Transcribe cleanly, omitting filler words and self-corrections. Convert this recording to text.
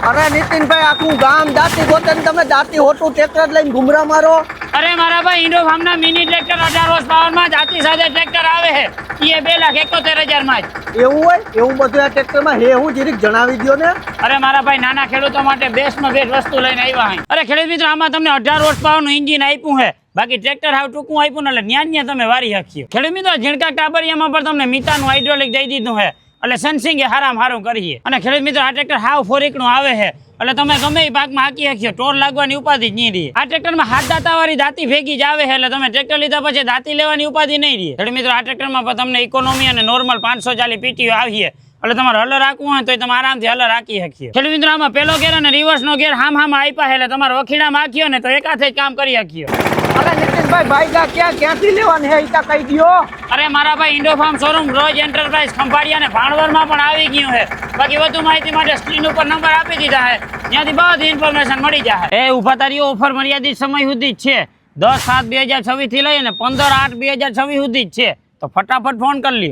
અરે નીતિનભાઈ આખું ગામ દાંતી ગોતે ને તમે દાંતી હોટું ટ્રેક્ટર લઈને ઘુમરા મારો. અરે મારા ભાઈ ઇન્ડો ફાર્મના મિની ટ્રેક્ટર 18 હોર્સ પાવરમાં જાતિ સાથે ટ્રેક્ટર આવે છે. એ 2,71,000 માં જ. એવું હોય? એવું બધું આ ટ્રેક્ટરમાં હે હું જીરીક જણાવી દો ને. અરે મારા ભાઈ નાના ખેડૂતો માટે બેસ્ટમાં બેસ્ટ વસ્તુ લઈને આવ્યા અહીં. અરે ખેડૂત મિત્રો આમાં તમને 18 હોર્સ પાવરનું એન્જિન આપ્યું છે. બાકી ટ્રેક્ટર હાવ ટૂંકું આપ્યું ને એટલે ન્યા તમે વારી શકીએ. ખેડૂત મિત્રો ઝીણકા ટાબરિયામાં પણ તમને મીતાનું હાઇડ્રોલિક દઈ દીધું છે. એટલે સનસિંગ એ હારામ કરીએ. અને ખેડૂત મિત્રો આ ટ્રેક્ટર હાવ ફોરીકનું આવે છે. એટલે તમે ગમે એ પાકમાં હાકી શકીએ. ટોલ લાગવાની ઉપાધિ જ નહીં રહી. આ ટ્રેક્ટરમાં હાથ દાંતાવાળી દાંતી ભેગી જ આવે છે. એટલે તમે ટ્રેક્ટર લીધા પછી દાંતી લેવાની ઉપાધિ નહીં રહી. ખેડૂત મિત્રો આ ટ્રેક્ટરમાં પણ તમને ઇકોનોમી અને નોર્મલ 540 પીટીઓ આવીએ. એટલે તમારે હલર રાખવું હોય તો તમે આરામથી હલર રાખી શકીએ. ખેડૂત મિત્રો આમાં પેલો ગેર અને રિવર્સનો ગેર હામ આપ્યા એટલે તમારે વખીડામાં હાંક્યો ને તો એકાથે જ કામ કરી શકીએ. અરે નીતિનભાઈ ભાઈગા ક્યાંથી લેવાની હે ઈતા કહી દો. અરે મારા ભાઈ ઇન્ડો ફાર્મ શોરૂમ રોજ એન્ટરપ્રાઇઝ ખંભાળિયા અને ભાણવરમાં પણ આવી ગયું છે. બાકી વધુ માહિતી માટે સ્ક્રીન ઉપર નંબર આપી દીધા છે. ત્યાંથી બધી ઇન્ફોર્મેશન મળી જાય. એ ઉભા તારીઓ ઓફર મર્યાદિત સમય સુધી જ છે. 10/7/2026 થી લઈને 15/8/2026 સુધી જ છે. તો ફટાફટ ફોન કરી લ્યો.